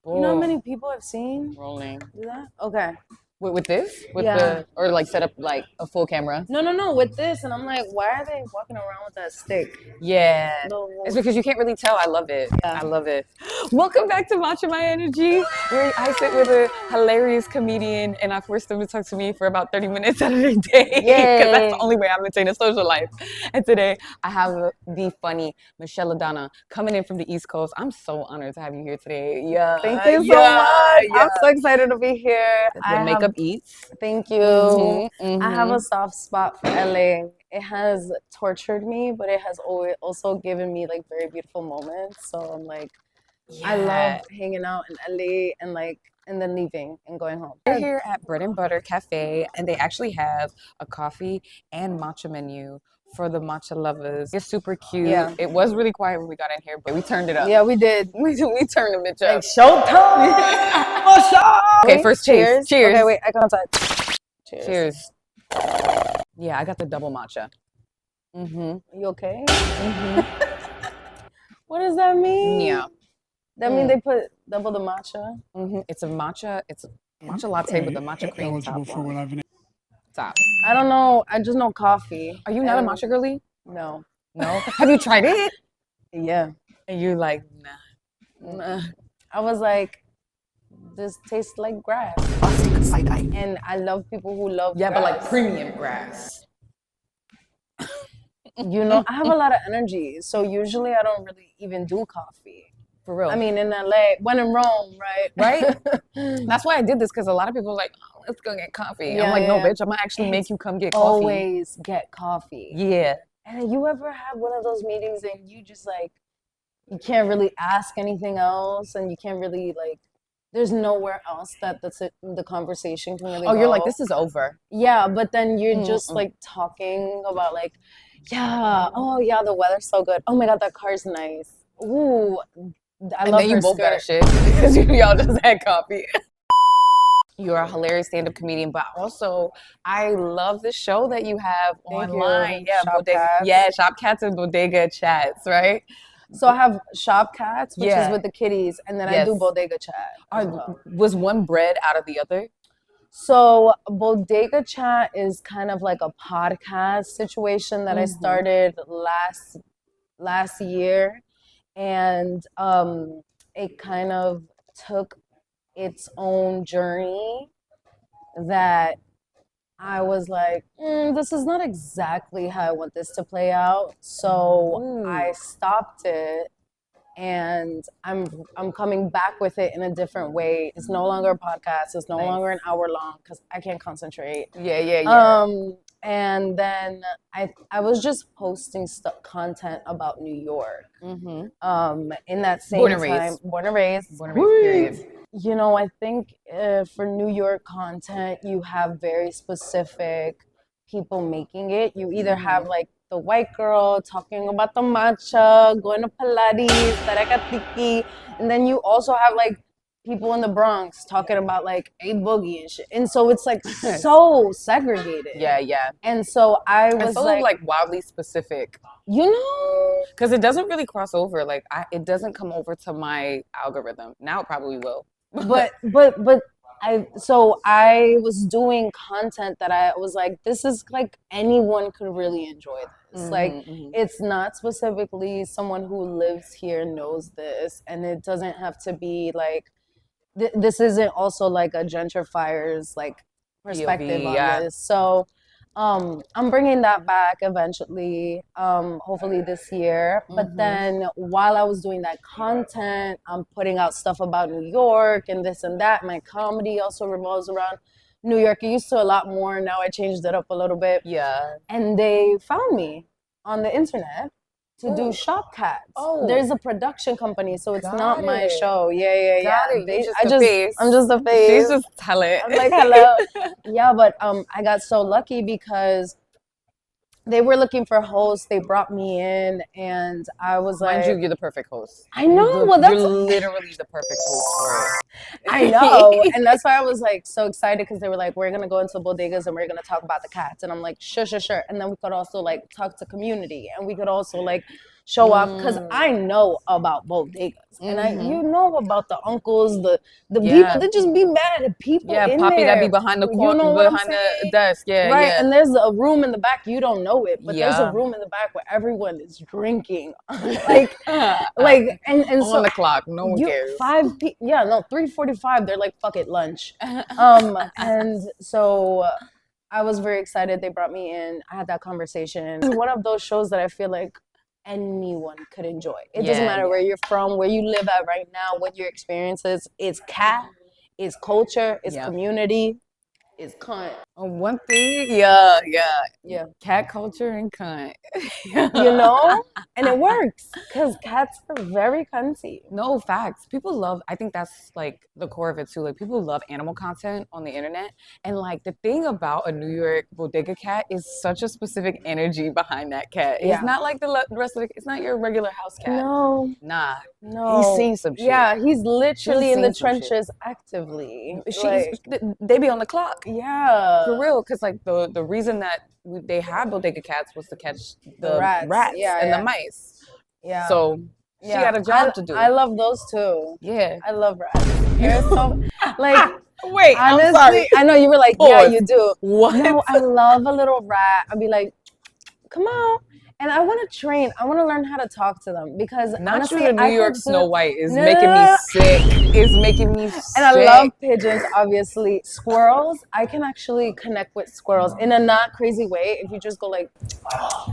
You know how many people I've seen Rolling. do that? Okay. With this? With Yeah. or like set up like a full camera? No, with this. And I'm like, why are they walking around with that stick? Yeah. It's because you can't really tell. I love it. Yeah. I love it. Welcome back to Matcha My Energy, where I sit with a hilarious comedian and I force them to talk to me for about 30 minutes out of the day. Because that's the only way I maintain a social life. And today I have the funny Michelladonna coming in from the East Coast. I'm so honored to have you here today. Yeah. Thank you so much. I'm so excited to be here. When makeup eats. Thank you. I have a soft spot for LA. It has tortured me, but it has always also given me like very beautiful moments. So I'm like, I love hanging out in LA and like and then leaving and going home. We're here at Bread and Butter Cafe, and they actually have a coffee and matcha menu for the matcha lovers. It's super cute. Yeah. It was really quiet when we got in here, but we turned it up. Yeah, we did. We turned the bitch up. Like showtime. What's up? Okay, first cheers. Cheers. Okay, wait, I come outside. Cheers. Yeah, I got the double matcha. You okay? What does that mean? Yeah. That means they put double the matcha? It's a matcha latte with a matcha cream top. I don't know. I just know coffee. Are you not a matcha girly? No. No? Have you tried it? Yeah. And you're like, nah. I was like, this tastes like grass. And I love people who love grass. But like premium grass. You know, I have a lot of energy. So usually I don't really even do coffee. For real. I mean, in LA, when in Rome, right? Right? That's why I did this, because a lot of people are like, oh, let's go get coffee. I'm like, no, bitch, I'm going to actually make you come get coffee. Always get coffee. Yeah. And you ever have one of those meetings and you just like, you can't really ask anything else and you can't really like, there's nowhere else that the conversation can really go. You're like, this is over. Yeah, but then you're just like talking about like, yeah, oh yeah, the weather's so good. Oh my God, that car's nice. Ooh, I love her skirt. And then you both got a shit because y'all just had coffee. You're a hilarious stand-up comedian, but also I love the show that you have online. Yeah, Shop Cats and Bodega Chats, right? So I have Shop Cats, which is with the kitties, and then I do Bodega Chat. Was one bred out of the other? So Bodega Chat is kind of like a podcast situation that I started last year, and it kind of took its own journey that I was like, this is not exactly how I want this to play out. So I stopped it, and I'm coming back with it in a different way. It's no longer a podcast. It's no longer an hour long because I can't concentrate. Yeah. And then I was just posting content about New York. In that same time, born and raised, period. You know, I think for New York content, you have very specific people making it. You either have like the white girl talking about the matcha, going to Pilates, tarakatiki, and then you also have like people in the Bronx talking about like a boogie and shit. And so it's like so segregated. Yeah. And so I was like wildly specific. You know? Because it doesn't really cross over. Like it doesn't come over to my algorithm. Now it probably will. But I was doing content that I was like, this is like anyone could really enjoy this. It's not specifically someone who lives here knows this, and it doesn't have to be like this isn't also like a gentrifier's like perspective POV, on this. So I'm bringing that back eventually, hopefully this year. But then while I was doing that content, I'm putting out stuff about New York and this and that. My comedy also revolves around New York. It used to a lot more. Now I changed it up a little bit. Yeah. And they found me on the internet to do Shop Cats. There's a production company, so it's not my show. Yeah. I'm just a face. She's just talent. I'm like, hello. Yeah, but I got so lucky because they were looking for hosts. They brought me in, and I was like, mind you, you're the perfect host. I know. You're literally the perfect host for it. I know, and that's why I was like so excited because they were like, we're gonna go into bodegas and we're gonna talk about the cats, and I'm like, sure. And then we could also like talk to community, and we could also like show off, because I know about bodegas, and you know about the uncles, the people that just be mad at people in Poppy there. that be behind the You know what I'm behind saying? the desk. Right, and there's a room in the back, you don't know it, but there's a Yeah. room in the back where everyone is drinking, like and so on the clock, no one cares. 3:45, they're like, fuck it, lunch. And so I was very excited. They brought me in. I had that conversation. It's one of those shows that I feel like anyone could enjoy. It doesn't matter where you're from, where you live at right now, what your experience is. It's cat, it's culture, it's community, it's cunt. One thing, cat culture and cunt. You know? And it works, because cats are very cunty. No, facts. People love, I think that's like the core of it too. Like, people love animal content on the internet. And like, the thing about a New York bodega cat is such a specific energy behind that cat. It's not like the rest of it's not your regular house cat. No. Nah. No. He's seen some shit. Yeah, he's literally in the trenches actively. They be on the clock. Yeah. For real. Because like the reason that they had bodega cats was to catch the rats and the mice. Yeah. So she had a job to do. I love those too. Yeah. I love rats. They're so, like, wait, honestly, I'm sorry. I know you were like, yeah, you do. What? No, I love a little rat. I'd be like, come on. And I want to train. I want to learn how to talk to them, because honestly, the New York Snow White is making me sick. It's making me sick. And I love pigeons, obviously. Squirrels, I can actually connect with squirrels in a not crazy way. If you just go like,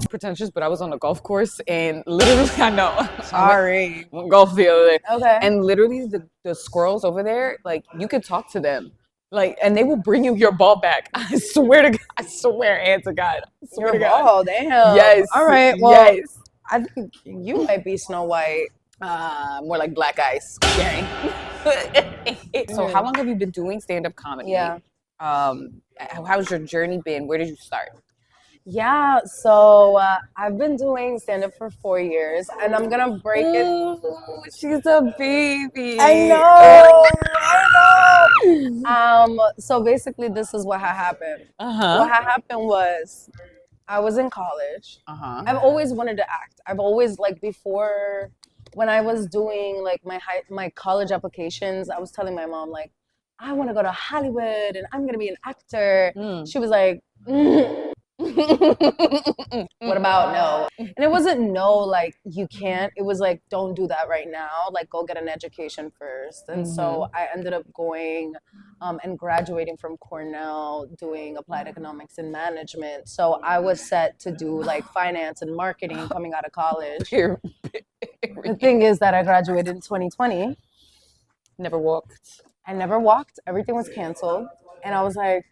pretentious, but I was on a golf course and literally, I know. Sorry. I went golf the other day. Okay. And literally the squirrels over there, like, you could talk to them. Like, and they will bring you your ball back. I swear to God. I swear, hands to God. I swear to God. Oh, damn. Yes. All right. Well, I think you might be Snow White. More like black ice. Okay. So how long have you been doing stand-up comedy? Yeah. How's your journey been? Where did you start? Yeah, so I've been doing stand-up for 4 years, and I'm gonna break it. She's a baby. I know. So basically, this is what had happened. What had happened was, I was in college. I've always wanted to act. I've always, like, before, when I was doing like my college applications, I was telling my mom, like, I want to go to Hollywood and I'm gonna be an actor. She was like, what about no? And it wasn't no, like, you can't. It was like, don't do that right now. Like, go get an education first. And so I ended up going and graduating from Cornell, doing applied economics and management. So I was set to do like finance and marketing coming out of college. The thing is that I graduated in 2020. Never walked. I never walked. Everything was canceled. And I was like,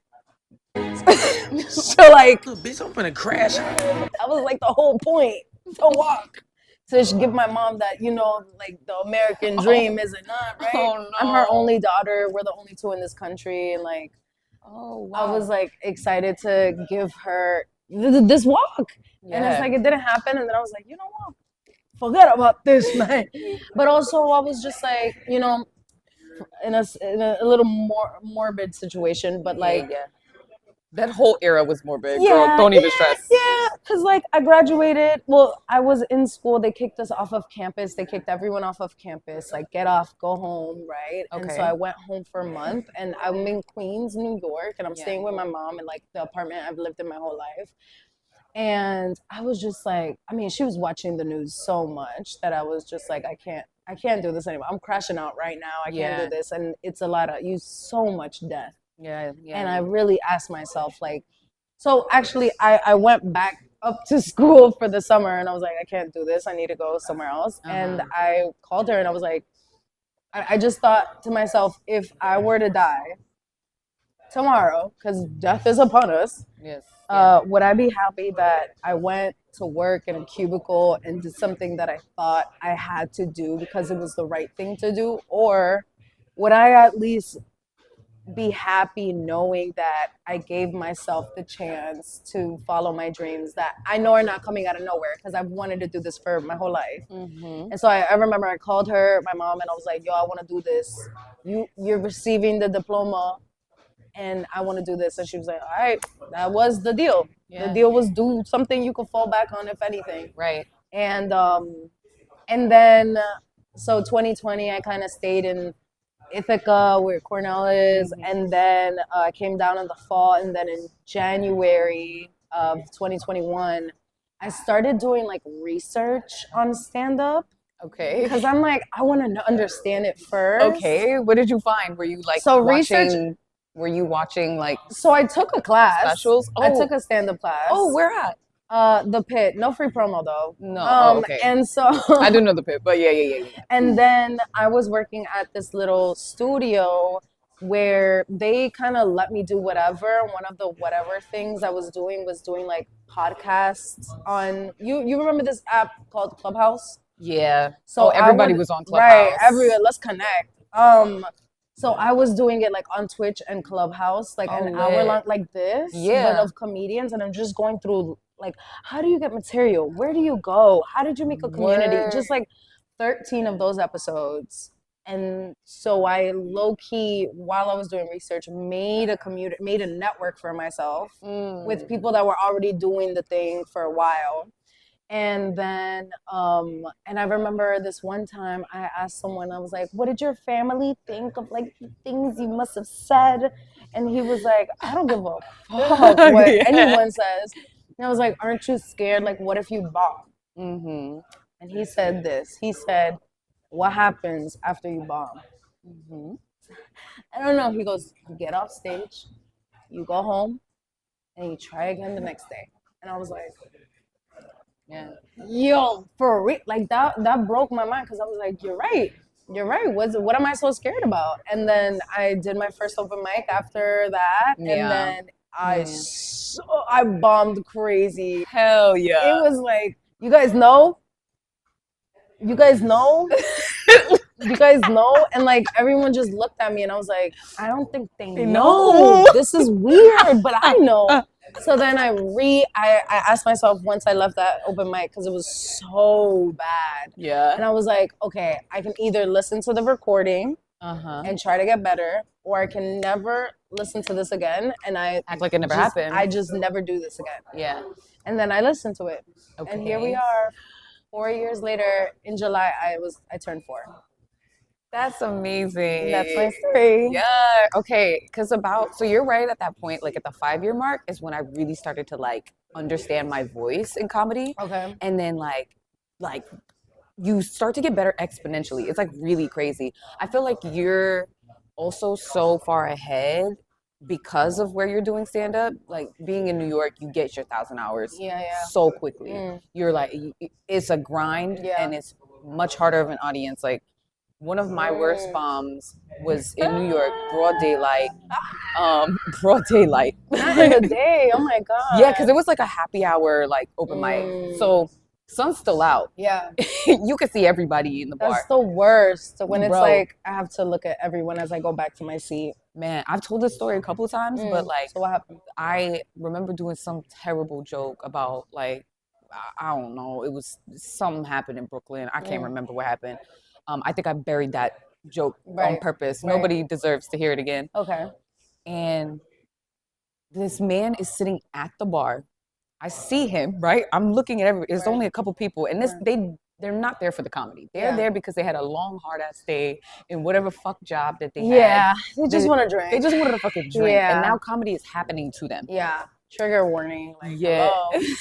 so like, bitch, I'm gonna crash. That was like the whole point, to walk. To give my mom that, you know, like, the American dream is it not, right? Oh, no. I'm her only daughter. We're the only two in this country. And like, wow. I was like excited to give her this walk. And it's like, it didn't happen. And then I was like, you know what? Forget about this, man. But also I was just like, you know, in a little more morbid situation, but like, that whole era was morbid. Girl, don't even stress. Yeah, because like, I graduated. Well, I was in school. They kicked us off of campus. They kicked everyone off of campus. Like, get off, go home, right? Okay. And so I went home for a month, and I'm in Queens, New York, and I'm staying with my mom in like the apartment I've lived in my whole life. And I was just like, I mean, she was watching the news so much that I was just like, I can't do this anymore. I'm crashing out right now. I can't do this. And it's a lot of, so much death. Yeah. And I really asked myself, like, so actually I went back up to school for the summer, and I was like, I can't do this. I need to go somewhere else. And I called her and I was like, I just thought to myself, if I were to die tomorrow, because death is upon us, would I be happy that I went to work in a cubicle and did something that I thought I had to do because it was the right thing to do? Or would I at least be happy knowing that I gave myself the chance to follow my dreams that I know are not coming out of nowhere, because I've wanted to do this for my whole life. And so I remember I called her, my mom, and I was like, yo, I want to do this. You're receiving the diploma, and I want to do this. And she was like, all right, that was the deal. The deal was do something you could fall back on, if anything. Right. And then so 2020 I kind of stayed in Ithaca where Cornell is, and then I came down in the fall, and then in January of 2021 I started doing like research on stand-up. Okay. Because I'm like, I want to understand it first. Okay. What did you find? Were you like were you watching like So I took a class. Specials? I took a stand-up class. Oh, where at? The Pit. No free promo though. No. Okay. And so I do know the Pit, but yeah. And then I was working at this little studio where they kind of let me do whatever. One of the whatever things I was doing like podcasts on you remember this app called Clubhouse? Yeah. So everybody was on Clubhouse. Right, everyone, let's connect. So I was doing it like on Twitch and Clubhouse, like an hour long like this, but of comedians, and I'm just going through like, how do you get material? Where do you go? How did you make a community? Just like 13 of those episodes. And so I low-key, while I was doing research, made a network for myself with people that were already doing the thing for a while. And then, and I remember this one time I asked someone, I was like, what did your family think of like the things you must have said? And he was like, I don't give a fuck what anyone says. And I was like, aren't you scared? Like, what if you bomb? And he said this. He said, what happens after you bomb? I don't know. He goes, you get off stage, you go home, and you try again the next day. And I was like, yeah, yo, for real, like that broke my mind because I was like, you're right. What am I so scared about? And then I did my first open mic after that, and then I bombed crazy. Hell yeah! It was like, you guys know, and like everyone just looked at me, and I was like, I don't think they know. This is weird, but I know. So then I asked myself once I left that open mic because it was so bad. Yeah. And I was like, okay, I can either listen to the recording and try to get better, or I can never listen to this again and I act like it never happened. I just never do this again. Yeah. And then I listened to it. Okay. And here we are, 4 years later. In July, I turned 4. That's amazing. That's my story. Yeah. Okay. So you're right at that point, like at the 5-year mark is when I really started to like understand my voice in comedy. Okay. And then like you start to get better exponentially. It's like really crazy. I feel like you're also so far ahead because of where you're doing stand up. Like being in New York, you get your 1,000 hours so quickly. You're like, it's a grind and it's much harder of an audience. Like, one of my worst bombs was in New York, broad daylight. Broad daylight. Not in the day. Oh my god. Yeah, because it was like a happy hour, like open mic. So sun's still out. Yeah. You could see everybody in the bar. That's the worst. When it's like I have to look at everyone as I go back to my seat. Man, I've told this story a couple of times, but like, so what happened? I remember doing some terrible joke about like, I don't know. It was something happened in Brooklyn. I can't remember what happened. I think I buried that joke on purpose. Nobody deserves to hear it again. Okay. And this man is sitting at the bar. I see him, right? I'm looking at everybody. There's only a couple people. And they're not there for the comedy. They're there because they had a long, hard-ass day in whatever fuck job that they had. Yeah, they just want to drink. They just wanted to fucking drink. Yeah. And now comedy is happening to them. Yeah. Trigger warning. Like, yeah.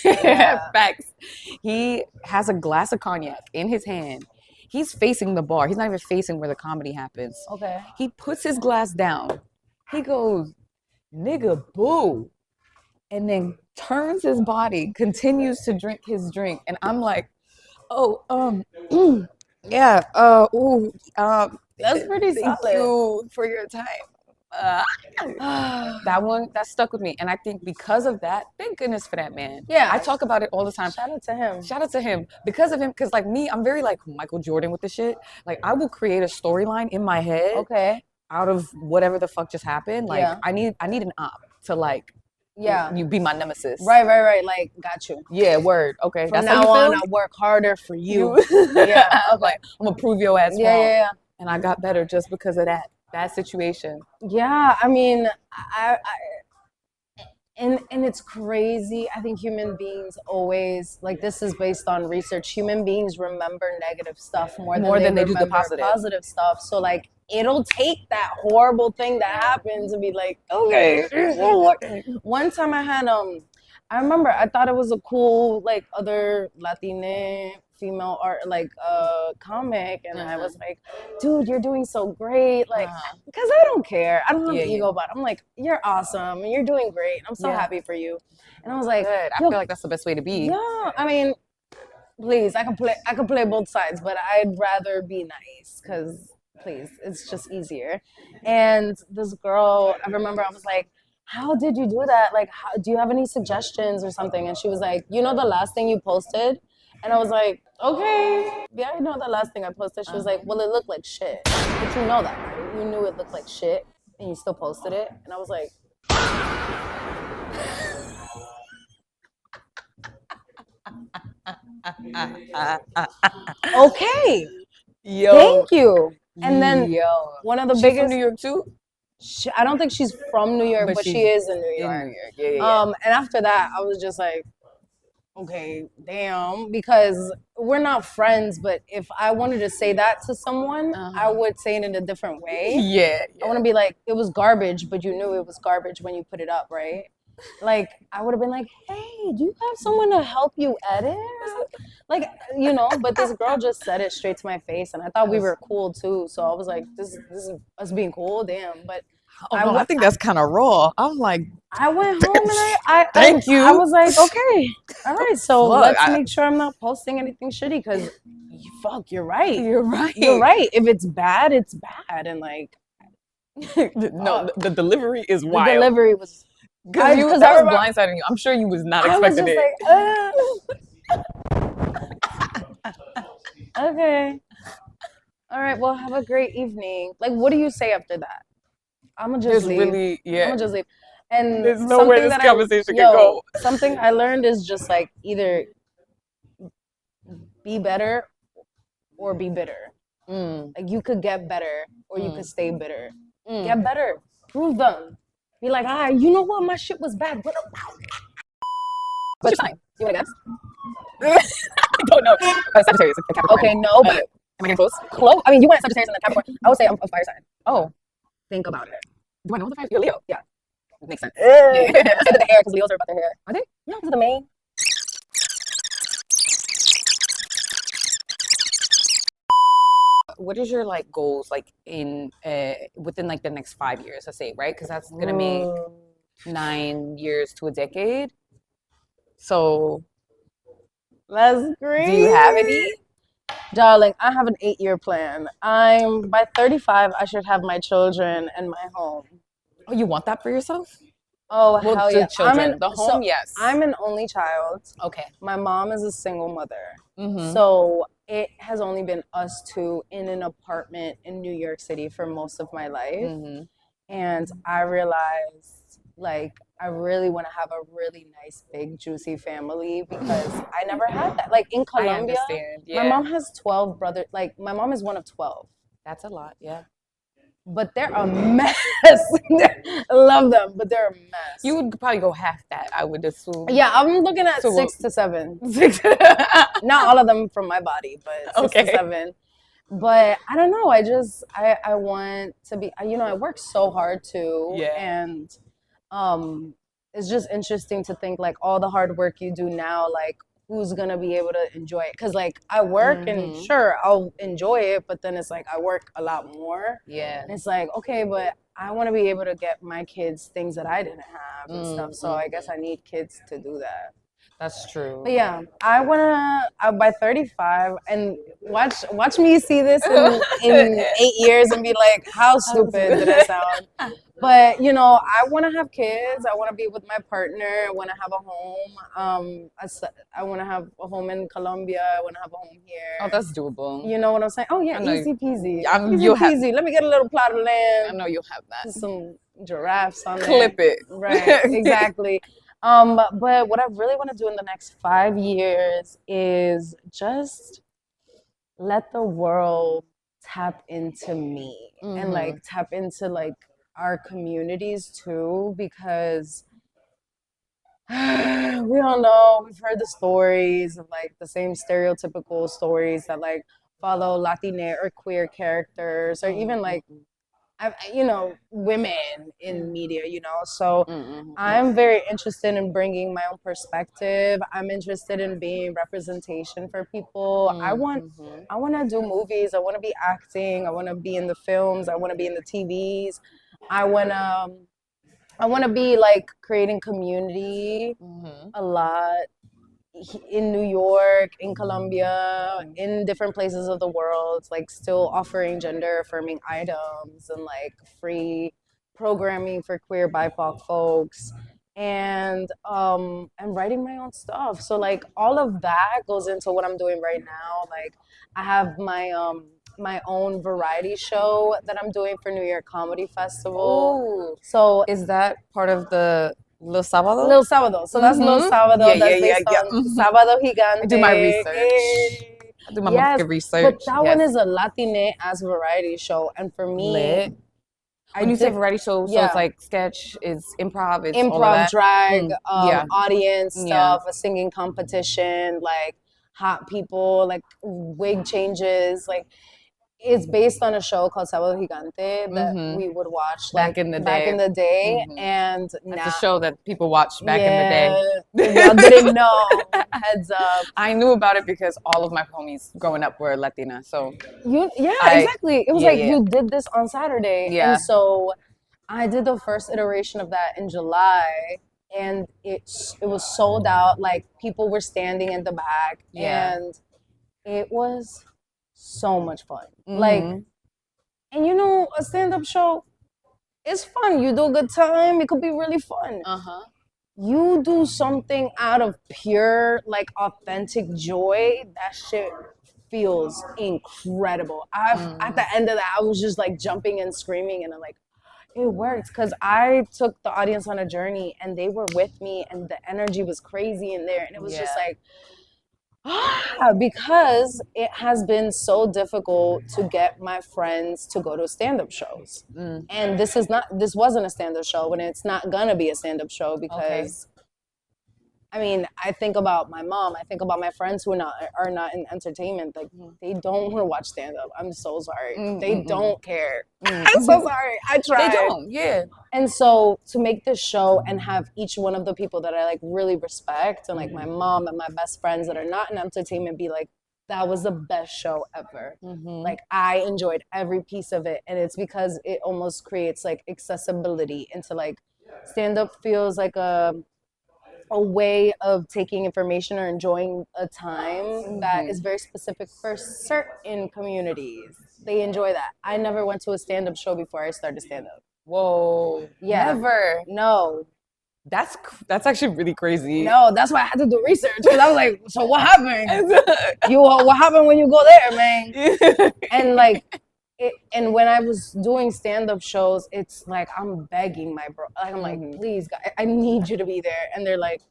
Yeah. Facts. He has a glass of cognac in his hand. He's facing the bar. He's not even facing where the comedy happens. Okay. He puts his glass down. He goes, nigga, boo. And then turns his body, continues to drink his drink. And I'm like, yeah, that's pretty solid. Thank you for your time. That stuck with me. And I think because of that, thank goodness for that man. Yeah. I talk about it all the time. Shout out to him. Because of him, because like me, I'm very like Michael Jordan with the shit. Like I will create a storyline in my head out of whatever the fuck just happened. Like I need an op to like you be my nemesis. Right. Like, got you. Yeah, word. Okay. From now on, I work harder for you. Yeah. I'm like, I'm gonna prove your ass wrong. Yeah. And I got better just because of that situation. Yeah, I mean, and it's crazy. I think human beings always, like, this is based on research, human beings remember negative stuff more than they do the remember positive stuff. So like it'll take that horrible thing that happened to be like, okay. One time I remember I thought it was a cool, like, other Latina female art, like, comic, and I was like, dude, you're doing so great, like, because I don't care, I don't have ego about it. I'm like, you're awesome and you're doing great, I'm so happy for you. And I was like, good. I feel like that's the best way to be. yeah, I mean, please, I can play both sides, but I'd rather be nice, because please, it's just easier. And this girl, I remember I was like, how did you do that? Like, do you have any suggestions or something? And she was like, you know, the last thing you posted? And I was like, okay, yeah, I know the last thing I posted. She was like, well, it looked like shit. But you know that, right? You knew it looked like shit and you still posted it. And I was like, okay, thank you. And then one of the biggest. From New York too? I don't think she's from New York, but she is in New York. Yeah. And after that, I was just like, okay, damn, because we're not friends, but if I wanted to say that to someone, I would say it in a different way. Yeah. I want to be like, it was garbage, but you knew it was garbage when you put it up, right? Like, I would have been like, hey, do you have someone to help you edit? Like, you know, but this girl just said it straight to my face, and I thought we were cool too. So I was like, this is us being cool, damn. But I think that's kind of raw. I'm like, I went home and I thank you. I was like, okay, all right, so let's make sure I'm not posting anything shitty, because fuck, you're right. You're right. You're right. If it's bad, it's bad, and like, no, the delivery is wild. The delivery was. Because that was blindsiding you. I'm sure you was not expecting it. Like, okay. All right, well, have a great evening. Like, what do you say after that? I'm gonna just leave. I'm gonna just leave. And there's nowhere this conversation can go. Something I learned is just like, either be better or be bitter. Like, you could get better or you could stay bitter. Get better. Prove them. Be like, you know what? My shit was bad. What about? What's your sign? You want to guess? I don't know. Sagittarius. Okay, no, but am I getting close? Close. I mean, you went Sagittarius and then Capricorn. I would say I'm a fire sign. Oh, think about it. Do I know the fire? You're Leo. Yeah, makes sense. Yeah. The hair, because Leos are about their hair. Are they? Yeah, because of the mane. What is your like goals, like in within like the next 5 years, let's say, right? Because that's gonna make 9 years to a decade. So that's great. Do you have any? Darling, I have an 8-year plan. By 35, I should have my children and my home. Oh, you want that for yourself? Oh, well, hell yeah. Children. The home, yes. I'm an only child. Okay. My mom is a single mother. So it has only been us two in an apartment in New York City for most of my life. And I realized, like, I really want to have a really nice, big, juicy family, because I never had that. Like, in Colombia, my mom has 12 brothers. Like, my mom is one of 12. That's a lot, yeah. But they're a mess. I love them, but they're a mess. You would probably go half that, I would assume. Yeah, I'm looking at 6 to 7. Not all of them from my body, but 6 to 7. But I don't know. I want to be, you know, I work so hard too. Yeah. And it's just interesting to think, like, all the hard work you do now, like, who's gonna be able to enjoy it? Because, like, I work and sure, I'll enjoy it, but then it's like I work a lot more. Yeah. And it's like, okay, but I want to be able to get my kids things that I didn't have and stuff. So I guess I need kids to do that. That's true. But yeah, I wanna by 35, and watch me see this in 8 years and be like, how stupid did I sound? But you know, I want to have kids. I want to be with my partner. I want to have a home. I want to have a home in Colombia. I want to have a home here. Oh, that's doable. You know what I'm saying? Oh yeah, easy peasy. Easy peasy. Let me get a little plot of land. I know you'll have that. Some giraffes on there. Clip it. Right. Exactly. But what I really want to do in the next 5 years is just let the world tap into me and like tap into like our communities too, because We don't know. We've heard the stories of like the same stereotypical stories that like follow Latina or queer characters, or even like women in media, So I'm very interested in bringing my own perspective. I'm interested in being representation for people. I want to do movies. I want to be acting. I want to be in the films. I want to be in the TVs. I want to I want to be like creating community a lot in New York, in Colombia, in different places of the world, like still offering gender affirming items and like free programming for queer BIPOC folks and writing my own stuff. So like all of that goes into what I'm doing right now. Like I have my own variety show that I'm doing for New York Comedy Festival. Oh, So is that part of the Los Sábados? Lil Sábado. So that's Lil Sábado. That's based on Sábado Gigante. I do my research. I do my market research. But that one is a Latine ass variety show. And for me, when you say variety show, so it's like sketch, is improv, it's improv, all of that? drag, audience stuff, a singing competition, like hot people, like wig changes, like it's based on a show called Sábado Gigante that we would watch back in the day. And that's now, a show that people watched back in the day. If y'all didn't know, heads up. I knew about it because all of my homies growing up were Latina. So exactly. It was you did this on Saturday. Yeah. And so I did the first iteration of that in July, and it was sold out. Like people were standing in the back, and it was so much fun. Like, and a stand-up show is fun. You do a good time. It could be really fun. You do something out of pure, like, authentic joy. That shit feels incredible. At the end of that, I was just like jumping and screaming, and I'm like, it worked because I took the audience on a journey, and they were with me, and the energy was crazy in there, and it was just like. Because it has been so difficult to get my friends to go to stand-up shows. And this wasn't a stand-up show, and it's not gonna be a stand-up show because I mean, I think about my mom, I think about my friends who are not in entertainment. Like they don't want to watch stand-up. I'm so sorry. They don't care. I'm so sorry. I tried. They don't, And so to make this show and have each one of the people that I like really respect, and like my mom and my best friends that are not in entertainment, be like, that was the best show ever. Like I enjoyed every piece of it. And it's because it almost creates like accessibility into like stand-up feels like a way of taking information or enjoying a time that is very specific for certain communities. They enjoy that. I never went to a stand-up show before I started stand-up. Whoa. Yeah. Never. No. That's actually really crazy. No, that's why I had to do research, because I was like, so what happened? What happened when you go there, man? And like, and when I was doing stand-up shows, it's like I'm begging my bro. Like I'm like, please, God, I need you to be there. And they're like,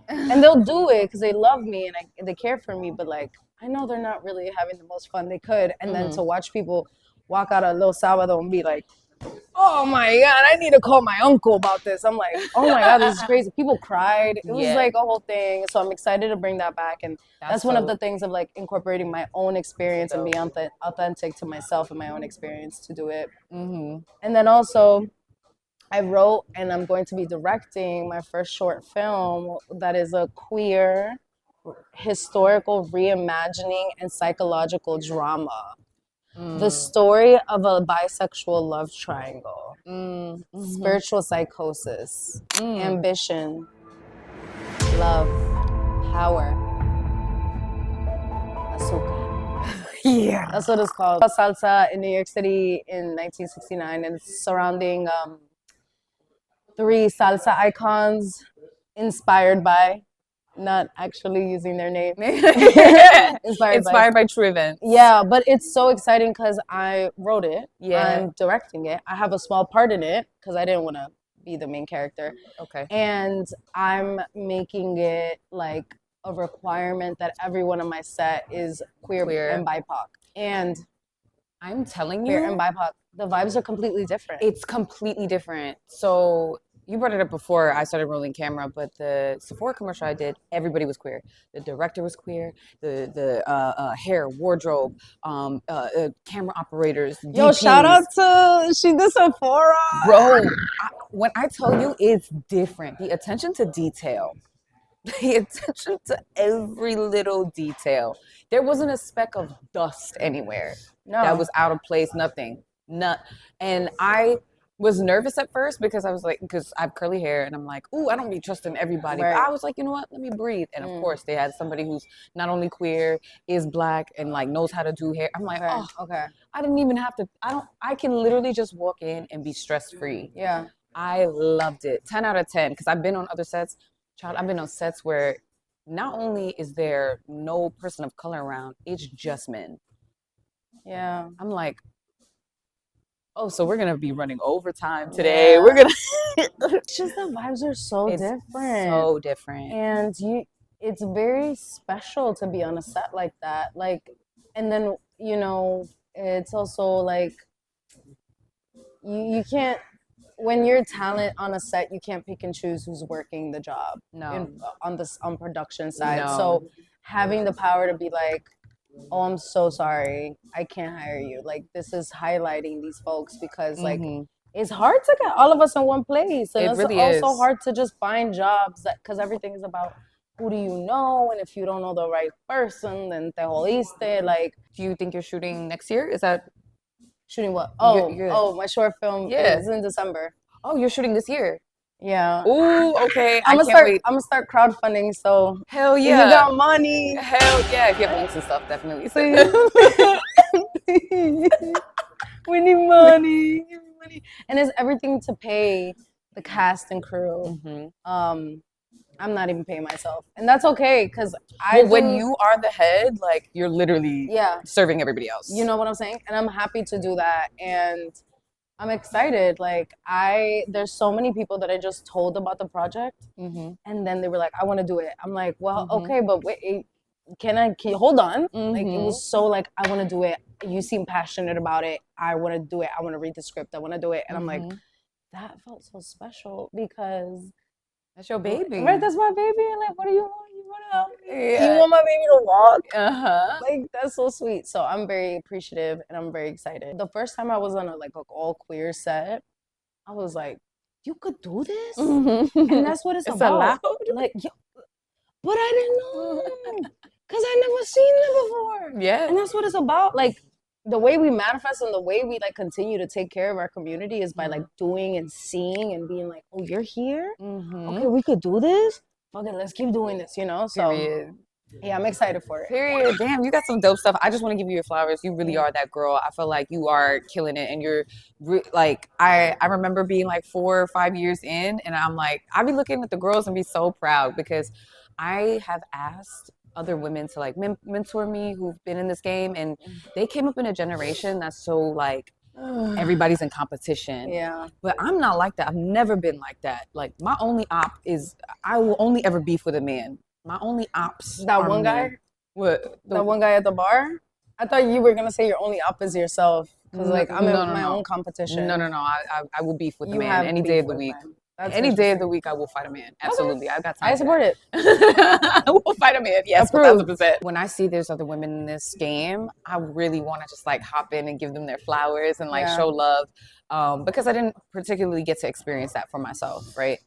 and they'll do it because they love me and they care for me. But like, I know they're not really having the most fun they could. And then to watch people walk out of Los Sábado and be like, oh my God, I need to call my uncle about this. I'm like, oh my God, this is crazy. People cried. It was like a whole thing. So I'm excited to bring that back. And that's one of the things of like incorporating my own experience and being authentic to myself and my own experience to do it. And then also I wrote and I'm going to be directing my first short film that is a queer historical reimagining and psychological drama. The story of a bisexual love triangle, spiritual psychosis, ambition, love, power, azúcar. That's what it's called. Salsa in New York City in 1969, and it's surrounding 3 salsa icons inspired by, not actually using their name. Inspired by true events. Yeah, but it's so exciting because I wrote it. I'm directing it. I have a small part in it because I didn't want to be the main character. Okay. And I'm making it like a requirement that everyone on my set is queer. And BIPOC. And I'm telling queer and BIPOC, the vibes are completely different. It's completely different. So you brought it up before I started rolling camera, but the Sephora commercial I did, everybody was queer. The director was queer. The hair, wardrobe, camera operators, Yo, DPs. shout out to she did Sephora. Bro, when I tell you, it's different. The attention to detail, the attention to every little detail. There wasn't a speck of dust anywhere that was out of place. Nothing. And I was nervous at first because I was like, because I have curly hair and I'm like, ooh, I don't be trusting everybody. Right. But I was like, you know what? Let me breathe. And of course, they had somebody who's not only queer, is black, and like knows how to do hair. I'm like, okay. I didn't even have to. I can literally just walk in and be stress free. Yeah. I loved it. 10 out of 10. Because I've been on other sets. Child, I've been on sets where not only is there no person of color around, it's just men. Yeah. I'm like, oh, so we're gonna be running overtime today. Yeah. We're gonna. It's just the vibes are so different. So different. And it's very special to be on a set like that. Like, and then it's also like you can't. When you're talent on a set, you can't pick and choose who's working the job. No. On production side. No. So having the power to be like, oh, I'm so sorry, I can't hire you. Like, this is highlighting these folks because like it's hard to get all of us in one place, and it's really also hard to just find jobs because everything is about who do you know, and if you don't know the right person, then te jodiste. Like, do you think you're shooting next year? Is that shooting what? Oh, my short film is in December. Oh, you're shooting this year? Yeah. Ooh, okay. I'm gonna start crowdfunding. So hell yeah. If you got money. Hell yeah. If you have links and stuff, definitely. We need money. And it's everything to pay the cast and crew. I'm not even paying myself, and that's okay because when you are the head, like you're literally serving everybody else. You know what I'm saying? And I'm happy to do that, and I'm excited. Like there's so many people that I just told about the project, and then they were like, "I want to do it." I'm like, "Well, okay, but wait, can you hold on?" Like it was so like, "I want to do it. You seem passionate about it. I want to do it. I want to read the script. I want to do it." And I'm like, that felt so special because that's your baby, right? That's my baby. And like, what do you want? You want to help me? You want my baby to walk? Like that's so sweet. So I'm very appreciative and I'm very excited. The first time I was on a all queer set, I was like, you could do this, and that's what it's about. Allowed? Like, but I didn't know because I never seen it before. Yeah, and that's what it's about. Like the way we manifest and the way we like continue to take care of our community is by like doing and seeing and being like, oh, you're here? Okay, we could do this? Okay, let's keep doing this, So yeah, I'm excited for it. Period. Damn, you got some dope stuff. I just want to give you your flowers. You really are that girl. I feel like you are killing it, and you're like I remember being like 4 or 5 years in, and I'm like, I be looking at the girls and be so proud because I have asked other women to like mentor me who've been in this game, and they came up in a generation that's so like everybody's in competition. Yeah, but I'm not like that. I've never been like that. Like my only op is I will only ever beef with a man. My only ops. That one guy? What? That one guy at the bar? I thought you were gonna say your only op is yourself. Because like I'm in my own competition. No. I will beef with a man any day of the week. Any day of the week, I will fight a man. Absolutely. Okay. I've got time. I support it. I will fight a man. Yes, 1,000%. When I see there's other women in this game, I really want to just like hop in and give them their flowers and like show love. Because I didn't particularly get to experience that for myself, right?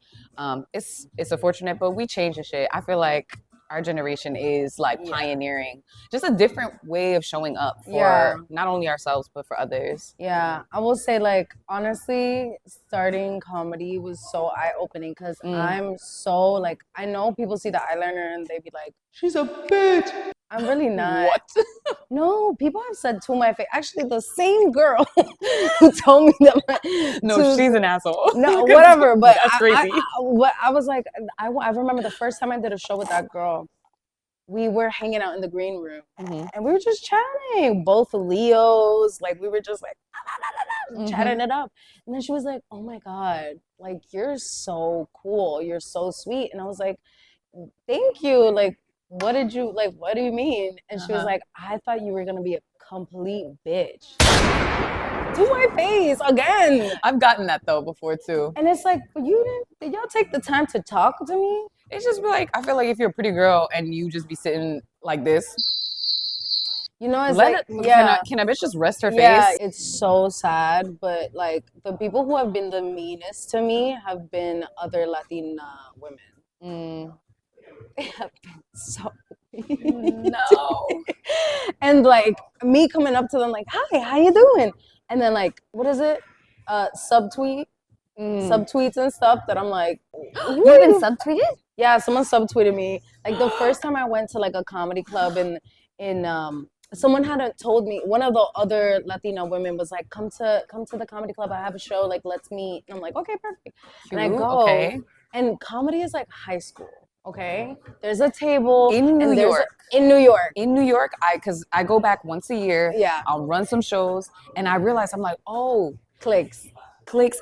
It's unfortunate, but we change the shit. I feel like our generation is like pioneering just a different way of showing up for not only ourselves but for others. Yeah, I will say like honestly, starting comedy was so eye-opening because I'm so like, I know people see the eyeliner and they be like, she's a bitch. I'm really not. What? No, people have said to my face. Actually, the same girl who told me that. No, she's an asshole. No, whatever. But that's crazy. I was like, I remember the first time I did a show with that girl. We were hanging out in the green room, and we were just chatting. Both Leos, like we were just like chatting it up. And then she was like, "Oh my God, like you're so cool. You're so sweet." And I was like, "Thank you. Like, what do you mean?" And she was like, "I thought you were gonna be a complete bitch." to my face again. I've gotten that though before too. And it's like, but did y'all take the time to talk to me? It's just like, I feel like if you're a pretty girl and you just be sitting like this, you know, it's like, can a bitch just rest her face? Yeah, it's so sad, but like the people who have been the meanest to me have been other Latina women. They have been so mean. No. And like me coming up to them like, hi, how you doing? And then like, what is it? Subtweets and stuff that I'm like, you've been subtweeted? Yeah, someone subtweeted me. Like the first time I went to like a comedy club in someone had told me, one of the other Latina women was like, come to the comedy club, I have a show, like let's meet. And I'm like, okay, perfect. Cute. And I go, and comedy is like high school, okay? There's a table in New York. In New York, because I go back once a year. Yeah, I'll run some shows, and I realize I'm like, oh, cliques.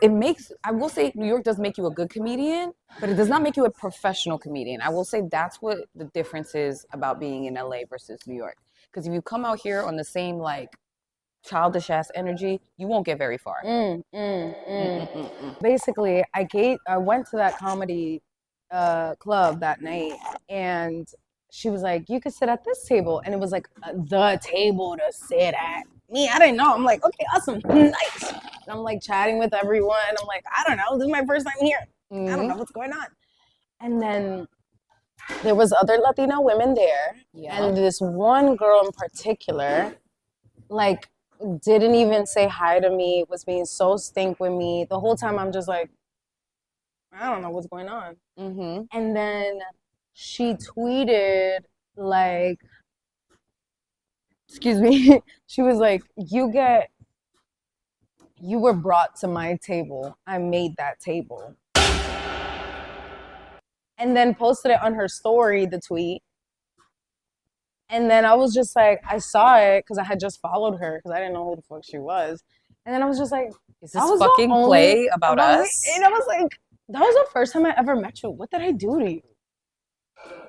It makes, I will say, New York does make you a good comedian, but it does not make you a professional comedian. I will say that's what the difference is about being in LA versus New York. Because if you come out here on the same like childish ass energy, you won't get very far. Basically, I went to that comedy club that night, and she was like, you could sit at this table, and it was like the table to sit at. Me, I didn't know. I'm like, okay, awesome, nice. And I'm like chatting with everyone. I'm like, I don't know, this is my first time here. I don't know what's going on. And then there was other Latina women there, and this one girl in particular, like, didn't even say hi to me, was being so stink with me. The whole time I'm just like, I don't know what's going on. And then she tweeted, like, excuse me, she was like, you were brought to my table. I made that table. And then posted it on her story, the tweet. And then I was just like, I saw it because I had just followed her because I didn't know who the fuck she was. And then I was just like, is this fucking play about us? And I was like, that was the first time I ever met you. What did I do to you?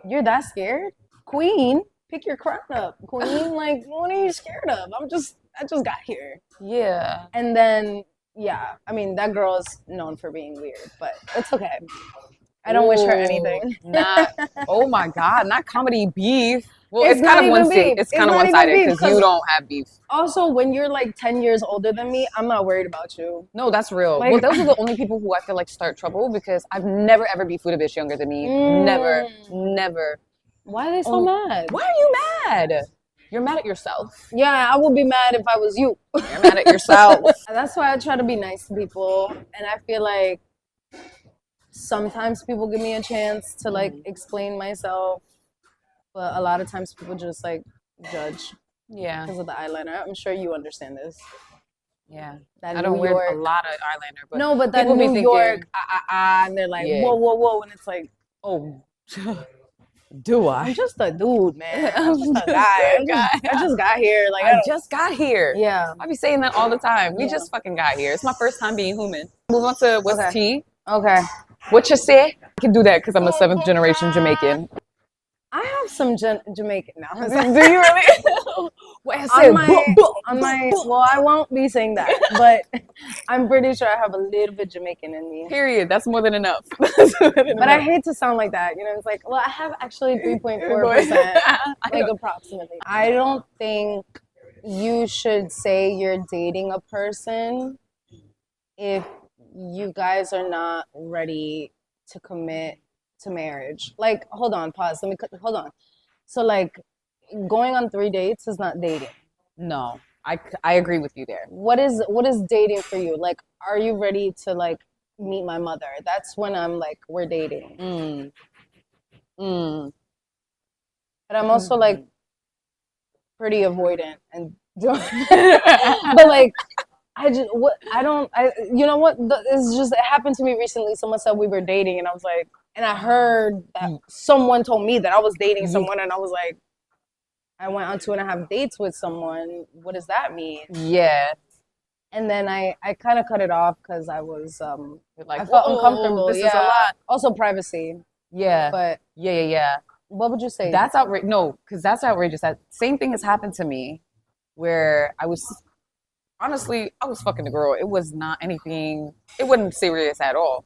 You're that scared? Queen, pick your crown up. Queen, like, what are you scared of? I just got here. Yeah. And then, yeah, I mean, that girl is known for being weird, but it's okay. I don't wish her anything. Oh my God, not comedy beef. Well, it's kind of one-sided. It's kind of one-sided because you don't have beef. Also, when you're like 10 years older than me, I'm not worried about you. No, that's real. Like, well, those are the only people who I feel like start trouble because I've never ever beefed with a bitch younger than me. Never. Why are they so mad? Why are you mad? You're mad at yourself. Yeah, I would be mad if I was you. You're mad at yourself. That's why I try to be nice to people, and I feel like sometimes people give me a chance to like explain myself, but a lot of times people just like judge. Yeah. Because of the eyeliner. I'm sure you understand this. Yeah. I don't wear a lot of eyeliner, but no, but that New York, and they're like, whoa, and it's like, oh, do I? I'm just a dude, man. I'm just a guy. I just got here. Like I just got here. Yeah. I be saying that all the time. We just fucking got here. It's my first time being human. Move on to what's tea. Okay. What you say? I can do that because I'm a 7th generation Jamaican. I have some Jamaican now. Do you really? Well, I won't be saying that, but I'm pretty sure I have a little bit Jamaican in me. Period. That's more than enough. But I hate to sound like that. You know, it's like, well, I have actually 3.4%, like approximately. I don't think you should say you're dating a person if you guys are not ready to commit to marriage. Like, hold on, pause. Hold on. So, like, going on 3 dates is not dating. No, I agree with you there. What is dating for you? Like, are you ready to like meet my mother? That's when I'm like, we're dating. But I'm also like pretty avoidant and but like you know what? It happened to me recently. Someone said we were dating, and I was like, and I heard that someone told me that I was dating someone, and I was like, I went on 2.5 dates with someone. What does that mean? Yeah. And then I kind of cut it off because I was like, I felt uncomfortable. This is a lot. Also privacy. Yeah. But yeah. What would you say? That's outrageous. No, because that's outrageous. That same thing has happened to me, where I was honestly, I was fucking the girl. It was not anything, it wasn't serious at all.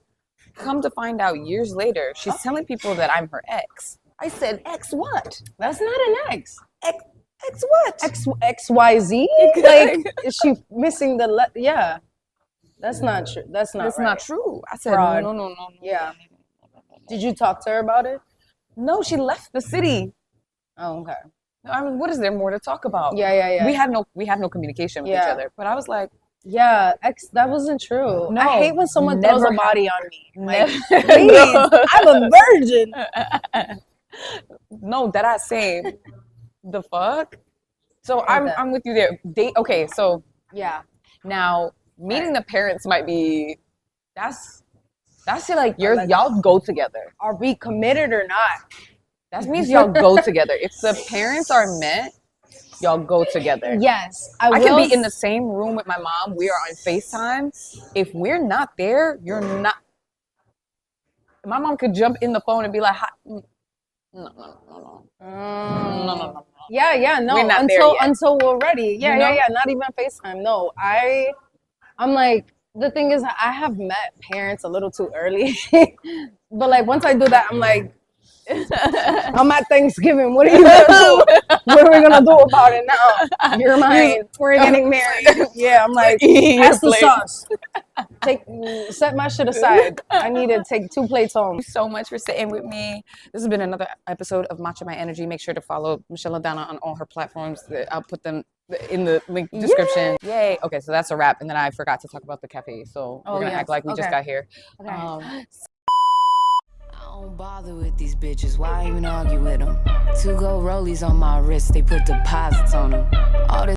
Come to find out years later, she's telling people that I'm her ex. I said, ex what? That's not an ex. Ex what? XYZ? Like, is she missing the yeah. That's not true. That's It's right. not true. I said, Fraud. no. Yeah. Did you talk to her about it? No, she left the city. Oh, okay. I mean, what is there more to talk about? Yeah. We had no communication with each other. But I was like, yeah, that wasn't true. No, I hate when someone throws a body on me. Like, please, I'm a virgin. No, that I say the fuck. So I'm with you there. Okay, so yeah. Now meeting the parents might be that's it. Like y'all go together. Are we committed or not? That means y'all go together. If the parents are met, y'all go together. Yes. I can be in the same room with my mom. We are on FaceTime. If we're not there, you're not. My mom could jump in the phone and be like, no. Yeah, no. We're not until we're ready. Yeah, you know? yeah. Not even FaceTime. No, I'm like, the thing is, I have met parents a little too early. But like, once I do that, I'm like, I'm at Thanksgiving. What are you gonna do? What are we gonna do about it now? You're mine. We're getting married. Yeah, I'm like, pass the sauce. Set my shit aside. I need to take 2 plates home. Thank you so much for sitting with me. This has been another episode of Matcha My Energy. Make sure to follow Michelladonna on all her platforms. I'll put them in the link description. Yay. Okay, so that's a wrap. And then I forgot to talk about the cafe. So we're gonna act like we just got here. Okay. I don't bother with these bitches, why even argue with them? 2 gold rollies on my wrist, they put deposits on them. All this